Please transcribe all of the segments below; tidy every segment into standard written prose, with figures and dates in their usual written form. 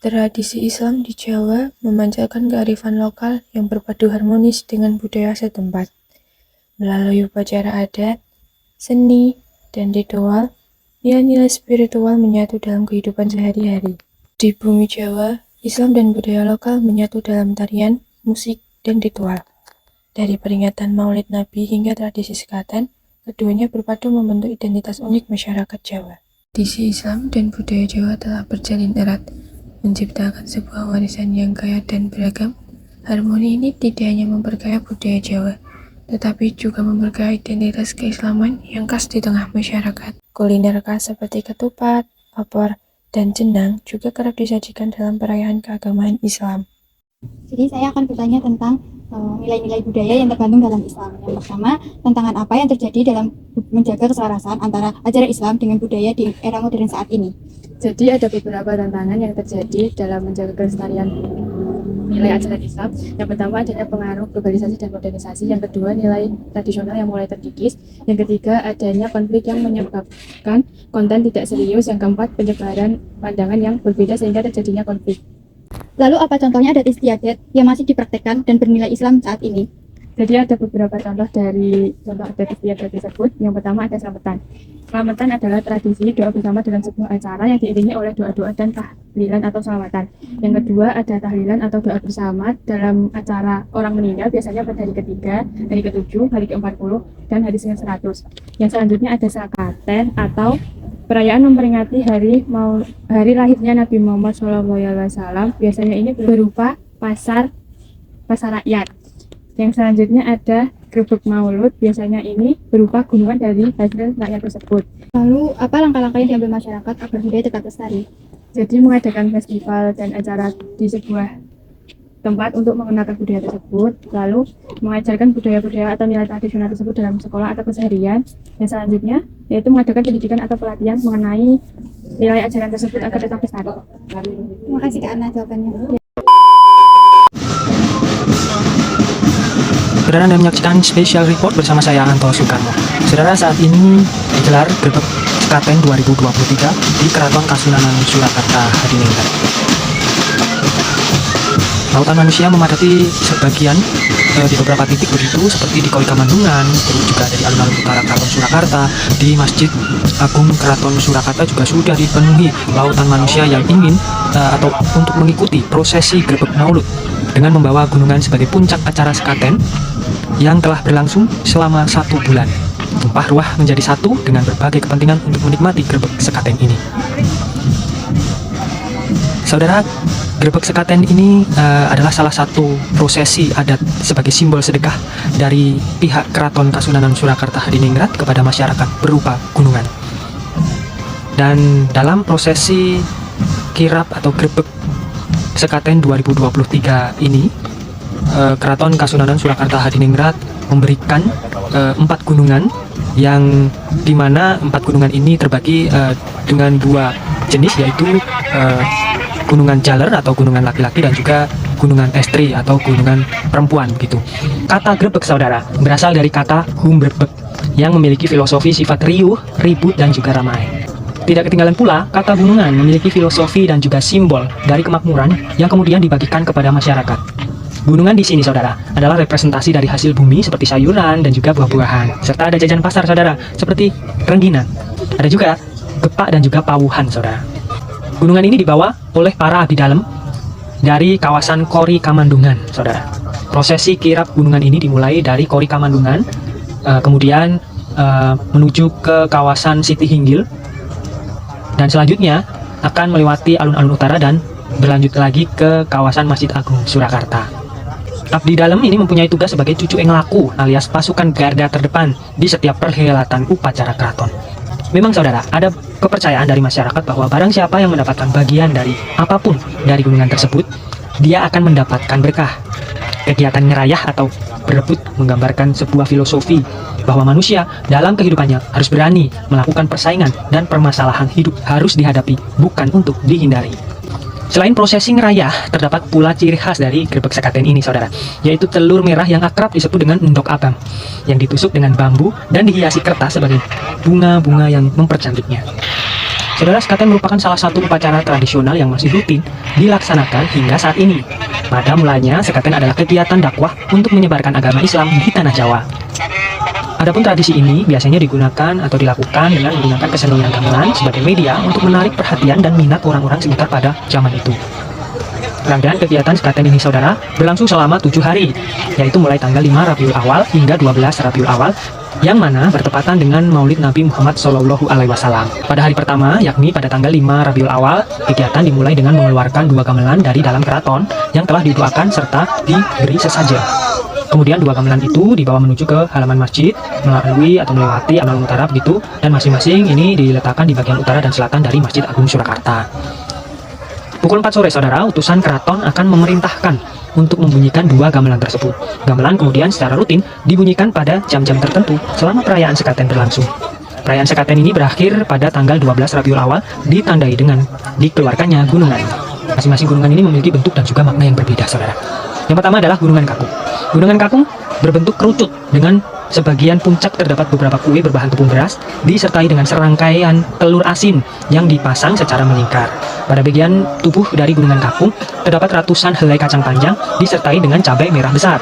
Tradisi Islam di Jawa memancarkan kearifan lokal yang berpadu harmonis dengan budaya setempat. Melalui upacara adat, seni, dan ritual, nilai-nilai spiritual menyatu dalam kehidupan sehari-hari. Di bumi Jawa, Islam dan budaya lokal menyatu dalam tarian, musik, dan ritual. Dari peringatan Maulid Nabi hingga tradisi sekaten, keduanya berpadu membentuk identitas unik masyarakat Jawa. Tradisi Islam dan budaya Jawa telah berjalin erat, menciptakan sebuah warisan yang kaya dan beragam. Harmoni ini tidak hanya memperkaya budaya Jawa, tetapi juga memperkaya identitas keislaman yang khas di tengah masyarakat. Kuliner khas seperti ketupat, opor, dan jenang juga kerap disajikan dalam perayaan keagamaan Islam. Jadi saya akan bertanya tentang nilai-nilai budaya yang terkandung dalam Islam. Yang pertama, tantangan apa yang terjadi dalam menjaga keselarasan antara ajaran Islam dengan budaya di era modern saat ini? Jadi ada beberapa tantangan yang terjadi dalam menjaga kelestarian nilai ajaran Islam. Yang pertama adanya pengaruh globalisasi dan modernisasi. Yang kedua nilai tradisional yang mulai terkikis. Yang ketiga adanya konflik yang menyebabkan konten tidak serius. Yang keempat penyebaran pandangan yang berbeda sehingga terjadinya konflik. Lalu apa contohnya adat istiadat yang masih dipraktekkan dan bernilai Islam saat ini? Jadi ada beberapa contoh dari contoh adat istiadat tersebut. Yang pertama ada selamatan. Selamatan adalah tradisi doa bersama dalam sebuah acara yang diiringi oleh doa-doa dan tahlilan atau salawatan. Yang kedua ada tahlilan atau doa bersama dalam acara orang meninggal, biasanya pada hari ketiga, hari ke-7, hari ke-40, dan hari ke-100. Yang selanjutnya ada sekaten atau perayaan memperingati hari lahirnya Nabi Muhammad SAW. Biasanya ini berupa pasar rakyat. Yang selanjutnya ada grebek maulud, biasanya ini berupa gunungan dari hasil rakyat tersebut. Lalu apa langkah-langkah yang diambil masyarakat agar budaya tetap lestari? Jadi mengadakan festival dan acara di sebuah tempat untuk mengenalkan budaya tersebut, lalu mengajarkan budaya-budaya atau nilai tradisional tersebut dalam sekolah atau keseharian. Yang selanjutnya yaitu mengadakan pendidikan atau pelatihan mengenai nilai ajaran tersebut agar tetap lestari. Terima kasih Kak Ana jawabannya. Saudara Anda menyaksikan Special Report bersama saya Anto Soekarno. Saudara, saat ini digelar Grebek Sekaten 2023 di Keraton Kasunanan Surakarta Hadiningrat. Lautan manusia memadati sebagian di beberapa titik begitu, seperti di Kori Kamandungan, terus juga dari alun-alun utara Keraton Surakarta, di Masjid Agung Keraton Surakarta juga sudah dipenuhi lautan manusia yang ingin atau untuk mengikuti prosesi Grebek Maulud dengan membawa gunungan sebagai puncak acara sekaten yang telah berlangsung selama 1 bulan. Tumpah ruah menjadi satu dengan berbagai kepentingan untuk menikmati Grebek Sekaten ini. Saudara, Grebek Sekaten ini adalah salah satu prosesi adat sebagai simbol sedekah dari pihak Keraton Kasunanan Surakarta Hadiningrat kepada masyarakat berupa gunungan. Dan dalam prosesi kirap atau Grebek Sekaten 2023 ini, Keraton Kasunanan Surakarta Hadiningrat memberikan 4 gunungan, yang dimana 4 gunungan ini terbagi dengan 2 jenis, yaitu gunungan jaler atau gunungan laki-laki dan juga gunungan estri atau gunungan perempuan gitu. Kata grebek, saudara, berasal dari kata humbrebek yang memiliki filosofi sifat riuh, ribut, dan juga ramai. Tidak ketinggalan pula, kata gunungan memiliki filosofi dan juga simbol dari kemakmuran yang kemudian dibagikan kepada masyarakat. Gunungan di sini, saudara, adalah representasi dari hasil bumi seperti sayuran dan juga buah-buahan, serta ada jajan pasar, saudara, seperti rengginang. Ada juga gepak dan juga pawuhan, saudara. Gunungan ini dibawa oleh para abdi dalam dari kawasan Kori Kamandungan, saudara. Prosesi kirap gunungan ini dimulai dari Kori Kamandungan, kemudian menuju ke kawasan Siti Hinggil, dan selanjutnya akan melewati alun-alun utara dan berlanjut lagi ke kawasan Masjid Agung Surakarta. Abdi dalam ini mempunyai tugas sebagai cucu englaku alias pasukan garda terdepan di setiap perhelatan upacara keraton. Memang, saudara, ada kepercayaan dari masyarakat bahwa barang siapa yang mendapatkan bagian dari apapun dari gunungan tersebut, dia akan mendapatkan berkah. Kegiatan ngerayah atau berebut menggambarkan sebuah filosofi bahwa manusia dalam kehidupannya harus berani melakukan persaingan dan permasalahan hidup harus dihadapi, bukan untuk dihindari. Selain prosesi ngerayah, terdapat pula ciri khas dari Grebek Sekaten ini, saudara, yaitu telur merah yang akrab disebut dengan endok abang, yang ditusuk dengan bambu dan dihiasi kertas sebagai bunga-bunga yang mempercantiknya. Saudara, sekaten merupakan salah satu upacara tradisional yang masih rutin dilaksanakan hingga saat ini. Pada mulanya, sekaten adalah kegiatan dakwah untuk menyebarkan agama Islam di tanah Jawa. Adapun tradisi ini biasanya digunakan atau dilakukan dengan menggunakan kesenian gamelan sebagai media untuk menarik perhatian dan minat orang-orang sekitar pada zaman itu. Rangkaian kegiatan sekaten ini, saudara, berlangsung selama 7 hari, yaitu mulai tanggal 5 Rabiul Awal hingga 12 Rabiul Awal, yang mana bertepatan dengan Maulid Nabi Muhammad SAW. Pada hari pertama, yakni pada tanggal 5 Rabiul Awal, kegiatan dimulai dengan mengeluarkan 2 gamelan dari dalam keraton yang telah didoakan serta diberi sesajen. Kemudian 2 gamelan itu dibawa menuju ke halaman masjid, melalui atau melewati alun-alun utara begitu, dan masing-masing ini diletakkan di bagian utara dan selatan dari Masjid Agung Surakarta. Pukul 4 sore, saudara, utusan keraton akan memerintahkan untuk membunyikan 2 gamelan tersebut. Gamelan kemudian secara rutin dibunyikan pada jam-jam tertentu selama perayaan sekaten berlangsung. Perayaan sekaten ini berakhir pada tanggal 12 Rabiul Awal, ditandai dengan dikeluarkannya gunungan. Masing-masing gunungan ini memiliki bentuk dan juga makna yang berbeda, saudara. Yang pertama adalah Gunungan Kakung. Gunungan Kakung berbentuk kerucut dengan sebagian puncak terdapat beberapa kue berbahan tepung beras disertai dengan serangkaian telur asin yang dipasang secara melingkar. Pada bagian tubuh dari Gunungan Kakung terdapat ratusan helai kacang panjang disertai dengan cabai merah besar.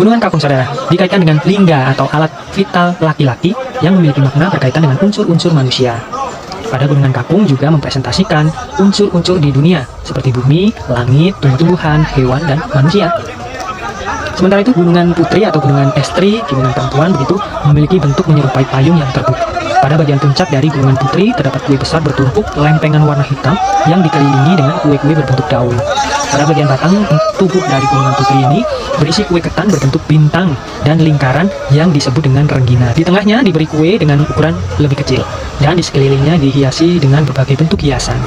Gunungan Kakung, saudara, dikaitkan dengan lingga atau alat vital laki-laki yang memiliki makna berkaitan dengan unsur-unsur manusia. Pada Gunungan Kakung juga mempresentasikan unsur-unsur di dunia seperti bumi, langit, tumbuh-tumbuhan, hewan, dan manusia. Sementara itu Gunungan Putri atau Gunungan Estri, gunungan perempuan begitu, memiliki bentuk menyerupai payung yang terbuka. Pada bagian puncak dari Gunungan Putri terdapat kue besar bertumpuk lempengan warna hitam yang dikelilingi dengan kue-kue berbentuk daun. Pada bagian batang tubuh dari Gunungan Putri ini berisi kue ketan berbentuk bintang dan lingkaran yang disebut dengan renggina. Di tengahnya diberi kue dengan ukuran lebih kecil dan di sekelilingnya dihiasi dengan berbagai bentuk hiasan.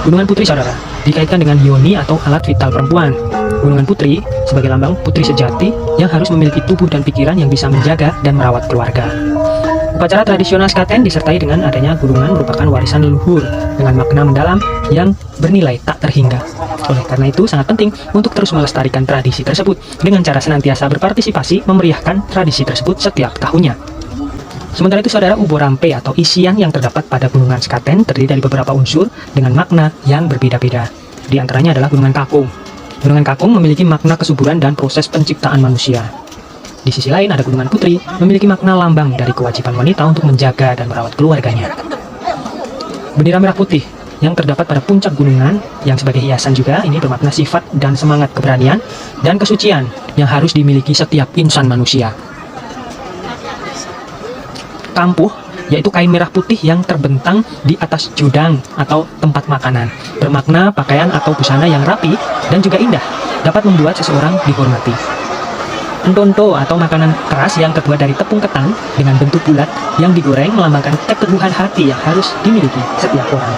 Gunungan Putri, saudara, dikaitkan dengan yoni atau alat vital perempuan. Gunungan Putri sebagai lambang putri sejati yang harus memiliki tubuh dan pikiran yang bisa menjaga dan merawat keluarga. Upacara tradisional sekaten disertai dengan adanya gunungan merupakan warisan leluhur dengan makna mendalam yang bernilai tak terhingga. Oleh karena itu sangat penting untuk terus melestarikan tradisi tersebut dengan cara senantiasa berpartisipasi memeriahkan tradisi tersebut setiap tahunnya. Sementara itu, saudara, Ubo Rampe atau isian yang terdapat pada Gunungan Sekaten terdiri dari beberapa unsur dengan makna yang berbeda-beda. Di antaranya adalah Gunungan Kakung. Gunungan Kakung memiliki makna kesuburan dan proses penciptaan manusia. Di sisi lain ada Gunungan Putri, memiliki makna lambang dari kewajiban wanita untuk menjaga dan merawat keluarganya. Bendera merah putih yang terdapat pada puncak gunungan yang sebagai hiasan juga ini bermakna sifat dan semangat keberanian dan kesucian yang harus dimiliki setiap insan manusia. Kampuh yaitu kain merah putih yang terbentang di atas judang atau tempat makanan, bermakna pakaian atau busana yang rapi dan juga indah, dapat membuat seseorang dihormati. Entonto atau makanan keras yang terbuat dari tepung ketan dengan bentuk bulat yang digoreng melambangkan keteguhan hati yang harus dimiliki setiap orang.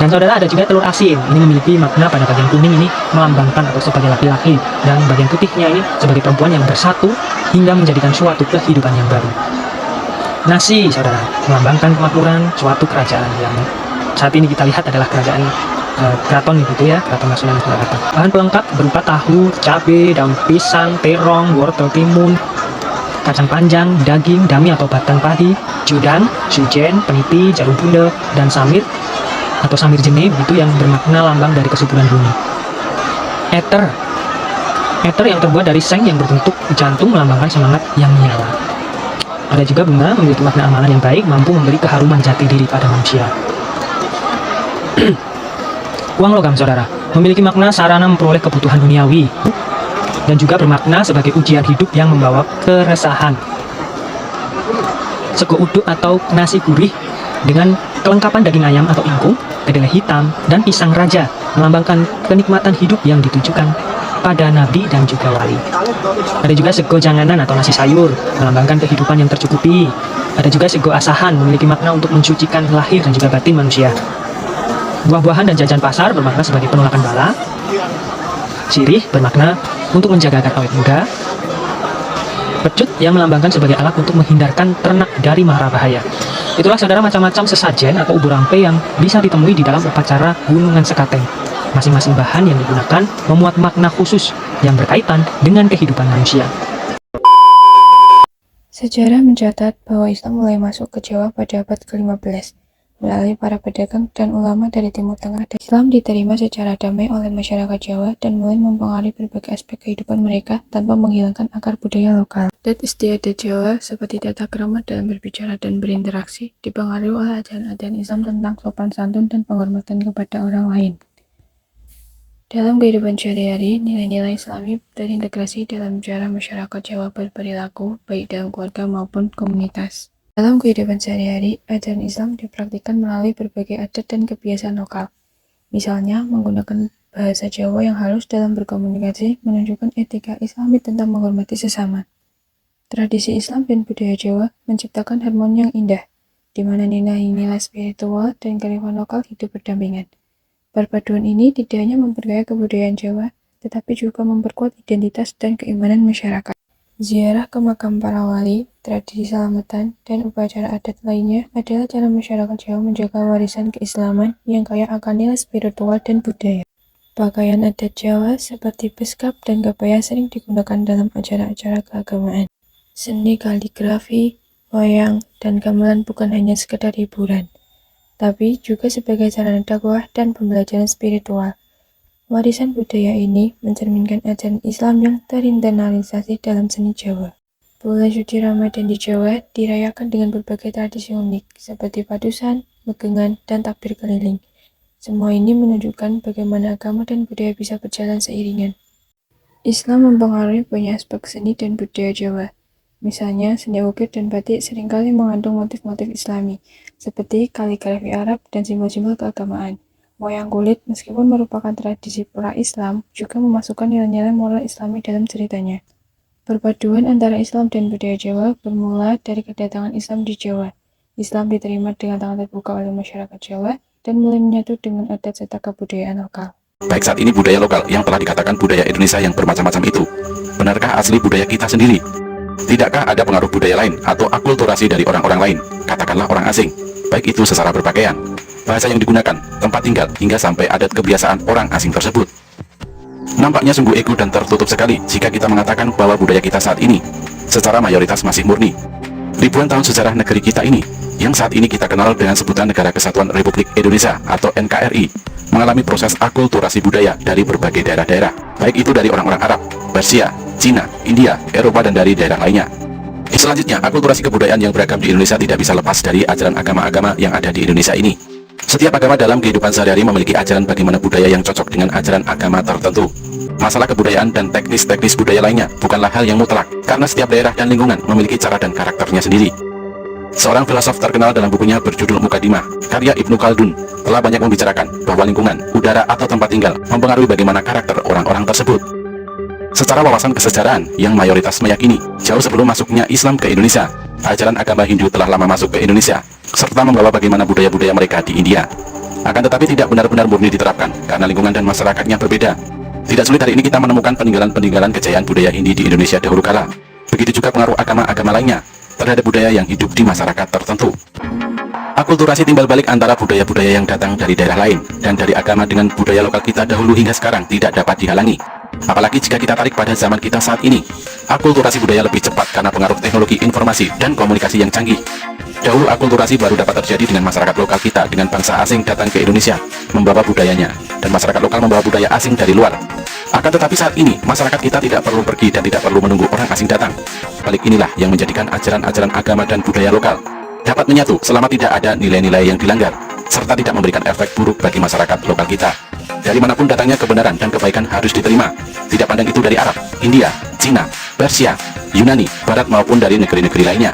Dan saudara, ada juga telur asin. Ini memiliki makna pada bagian kuning ini melambangkan atau sebagai laki-laki, dan bagian putihnya ini sebagai perempuan yang bersatu hingga menjadikan suatu kehidupan yang baru. Nasi, saudara, melambangkan kemakmuran suatu kerajaan yang saat ini kita lihat adalah kerajaan keraton gitu ya, Keraton Kasunanan Surakarta. Bahan pelengkap berupa tahu, cabai, daun pisang, terong, wortel timun, kacang panjang, daging, dami atau batang padi, judang, sujen, peniti, jarum bunda, dan samir atau samir jene begitu yang bermakna lambang dari kesuburan bumi. Eter yang terbuat dari seng yang berbentuk jantung melambangkan semangat yang menyala. Ada juga bunga memiliki makna amalan yang baik, mampu memberi keharuman jati diri pada manusia. Uang logam, saudara, memiliki makna sarana memperoleh kebutuhan duniawi dan juga bermakna sebagai ujian hidup yang membawa keresahan. Sego uduk atau nasi gurih dengan kelengkapan daging ayam atau ingkung, kedelai hitam, dan pisang raja melambangkan kenikmatan hidup yang ditujukan pada nabi dan juga wali. Ada juga sego janganan atau nasi sayur melambangkan kehidupan yang tercukupi. Ada juga sego asahan memiliki makna untuk mensucikan lahir dan juga batin manusia. Buah-buahan dan jajan pasar bermakna sebagai penolakan bala. Sirih bermakna untuk menjaga agar awet muda. Pecut yang melambangkan sebagai alat untuk menghindarkan ternak dari mara bahaya. Itulah, saudara, macam-macam sesajen atau ubo rampe yang bisa ditemui di dalam upacara Gunungan Sekaten. Masing-masing bahan yang digunakan memuat makna khusus yang berkaitan dengan kehidupan manusia. Sejarah mencatat bahwa Islam mulai masuk ke Jawa pada abad ke-15 melalui para pedagang dan ulama dari Timur Tengah. Islam diterima secara damai oleh masyarakat Jawa dan mulai mempengaruhi berbagai aspek kehidupan mereka tanpa menghilangkan akar budaya lokal. Adat istiadat Jawa seperti tata krama dalam berbicara dan berinteraksi dipengaruhi oleh ajaran-ajaran Islam tentang sopan santun dan penghormatan kepada orang lain. Dalam kehidupan sehari-hari, nilai-nilai Islami terintegrasi dalam cara masyarakat Jawa berperilaku, baik dalam keluarga maupun komunitas. Dalam kehidupan sehari-hari, ajaran Islam dipraktikkan melalui berbagai adat dan kebiasaan lokal. Misalnya, menggunakan bahasa Jawa yang halus dalam berkomunikasi menunjukkan etika Islami tentang menghormati sesama. Tradisi Islam dan budaya Jawa menciptakan harmoni yang indah, di mana nilai-nilai spiritual dan kearifan lokal hidup berdampingan. Perpaduan ini tidak hanya memperkaya kebudayaan Jawa, tetapi juga memperkuat identitas dan keimanan masyarakat. Ziarah ke makam para wali, tradisi selamatan, dan upacara adat lainnya adalah cara masyarakat Jawa menjaga warisan keislaman yang kaya akan nilai spiritual dan budaya. Pakaian adat Jawa seperti beskap dan kebaya sering digunakan dalam acara-acara keagamaan. Seni kaligrafi, wayang, dan gamelan bukan hanya sekedar hiburan, tapi juga sebagai sarana dakwah dan pembelajaran spiritual. Warisan budaya ini mencerminkan ajaran Islam yang terinternalisasi dalam seni Jawa. Bulan suci Ramadan di Jawa dirayakan dengan berbagai tradisi unik, seperti padusan, megengan, dan takbir keliling. Semua ini menunjukkan bagaimana agama dan budaya bisa berjalan seiringan. Islam mempengaruhi banyak aspek seni dan budaya Jawa. Misalnya, seni ukir dan batik seringkali mengandung motif-motif Islami, seperti kaligrafi Arab dan simbol-simbol keagamaan. Wayang kulit, meskipun merupakan tradisi pra-Islam, juga memasukkan nilai-nilai moral Islami dalam ceritanya. Perpaduan antara Islam dan budaya Jawa bermula dari kedatangan Islam di Jawa. Islam diterima dengan tangan terbuka oleh masyarakat Jawa dan mulai menyatu dengan adat serta kebudayaan lokal. Baik saat ini budaya lokal yang telah dikatakan budaya Indonesia yang bermacam-macam itu, benarkah asli budaya kita sendiri? Tidakkah ada pengaruh budaya lain atau akulturasi dari orang-orang lain, katakanlah orang asing, baik itu secara berpakaian, bahasa yang digunakan, tempat tinggal, hingga sampai adat kebiasaan orang asing tersebut? Nampaknya sungguh ego dan tertutup sekali jika kita mengatakan bahwa budaya kita saat ini secara mayoritas masih murni. Ribuan tahun sejarah negeri kita ini, yang saat ini kita kenal dengan sebutan Negara Kesatuan Republik Indonesia atau NKRI, mengalami proses akulturasi budaya dari berbagai daerah-daerah, baik itu dari orang-orang Arab, Persia, Cina, India, Eropa, dan dari daerah lainnya. Selanjutnya, akulturasi kebudayaan yang beragam di Indonesia tidak bisa lepas dari ajaran agama-agama yang ada di Indonesia ini. Setiap agama dalam kehidupan sehari-hari memiliki ajaran bagaimana budaya yang cocok dengan ajaran agama tertentu. Masalah kebudayaan dan teknis-teknis budaya lainnya bukanlah hal yang mutlak, karena setiap daerah dan lingkungan memiliki cara dan karakternya sendiri. Seorang filosof terkenal dalam bukunya berjudul Mukadimah, karya Ibnu Khaldun, telah banyak membicarakan bahwa lingkungan, udara, atau tempat tinggal mempengaruhi bagaimana karakter orang-orang tersebut. Secara wawasan kesejarahan yang mayoritas meyakini, jauh sebelum masuknya Islam ke Indonesia, ajaran agama Hindu telah lama masuk ke Indonesia, serta membawa bagaimana budaya-budaya mereka di India. Akan tetapi tidak benar-benar murni diterapkan, karena lingkungan dan masyarakatnya berbeda. Tidak sulit hari ini kita menemukan peninggalan-peninggalan kejayaan budaya Hindi di Indonesia dahulu kala. Begitu juga pengaruh agama-agama lainnya terhadap budaya yang hidup di masyarakat tertentu. Akulturasi timbal balik antara budaya-budaya yang datang dari daerah lain dan dari agama dengan budaya lokal kita dahulu hingga sekarang tidak dapat dihalangi. Apalagi jika kita tarik pada zaman kita saat ini, akulturasi budaya lebih cepat karena pengaruh teknologi informasi dan komunikasi yang canggih. Dahulu akulturasi baru dapat terjadi dengan masyarakat lokal kita dengan bangsa asing datang ke Indonesia membawa budayanya, dan masyarakat lokal membawa budaya asing dari luar. Akan tetapi saat ini, masyarakat kita tidak perlu pergi dan tidak perlu menunggu orang asing datang. Balik inilah yang menjadikan ajaran-ajaran agama dan budaya lokal dapat menyatu selama tidak ada nilai-nilai yang dilanggar, serta tidak memberikan efek buruk bagi masyarakat lokal kita. Dari manapun datangnya kebenaran dan kebaikan harus diterima, tidak pandang itu dari Arab, India, Cina, Persia, Yunani, Barat maupun dari negeri-negeri lainnya.